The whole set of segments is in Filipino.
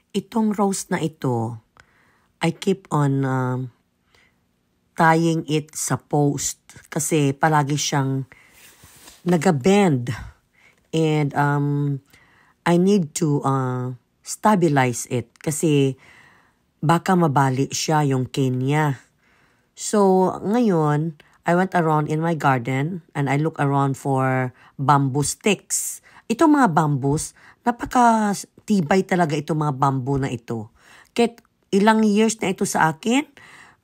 Itong rose na ito, I keep on tying it sa post kasi palagi siyang nag-bend. And I need to stabilize it kasi baka mabali siya yung cane niya. So, ngayon, I went around in my garden and I look around for bamboo sticks. Itong mga bamboos, napaka-tibay talaga itong mga bamboo na ito. Kahit ilang years na ito sa akin,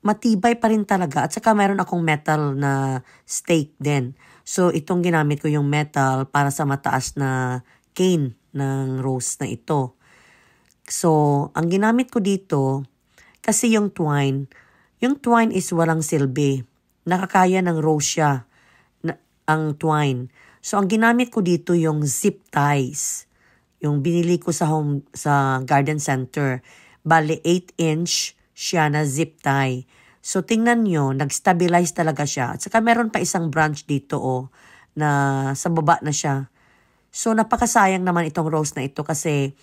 matibay pa rin talaga. At saka mayroon akong metal na stake din. So, itong ginamit ko yung metal para sa mataas na cane ng rose na ito. So, ang ginamit ko dito, kasi yung twine is walang silbi. Nakakaya ng rose siya, ang twine. So, ang ginamit ko dito yung zip ties. Yung binili ko sa garden center. Bale, 8-inch siya na zip tie. So, tingnan nyo, nag-stabilize talaga siya. At saka meron pa isang branch dito, na sa baba na siya. So, napakasayang naman itong rose na ito kasi,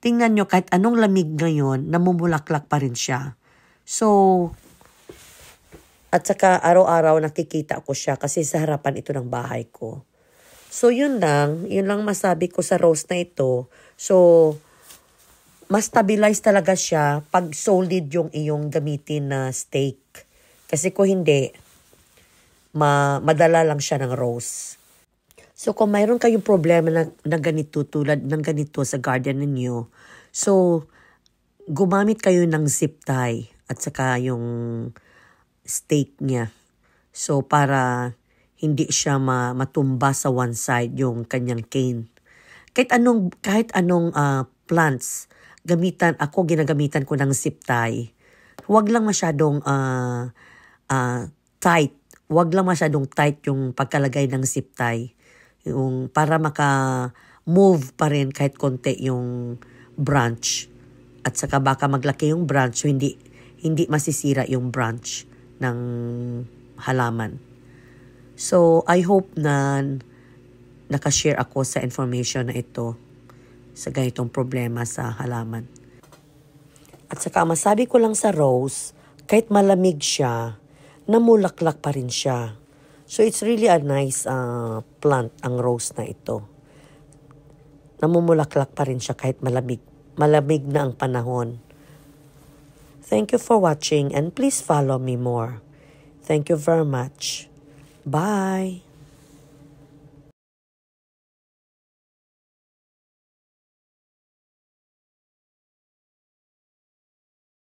tingnan nyo, kahit anong lamig ngayon, namumulaklak pa rin siya. So, at saka araw-araw nakikita ko siya kasi sa harapan ito ng bahay ko. So, yun lang masabi ko sa rose na ito. So, mas stabilize talaga siya pag solid yung iyong gamitin na stake. Kasi kung hindi, madala lang siya ng rose. So, kung mayroon kayong problema na ganito, tulad ng ganito sa garden ninyo, so, gumamit kayo ng zip tie at saka yung stake niya. So, para hindi siya matumba sa one side yung kanyang cane. Kahit anong plants, ginagamitan ko ng zip tie. Huwag lang masyadong tight. Huwag lang masyadong tight yung pagkalagay ng zip tie. Yung para maka-move pa rin kahit konti yung branch. At saka baka maglaki yung branch, hindi masisira yung branch ng halaman. So, I hope na nakashare ako sa information na ito sa ganitong problema sa halaman. At saka masabi ko lang sa rose, kahit malamig siya, namulaklak pa rin siya. So, it's really a nice plant, ang rose na ito. Namumulaklak pa rin siya kahit malamig. Malamig na ang panahon. Thank you for watching and please follow me more. Thank you very much. Bye!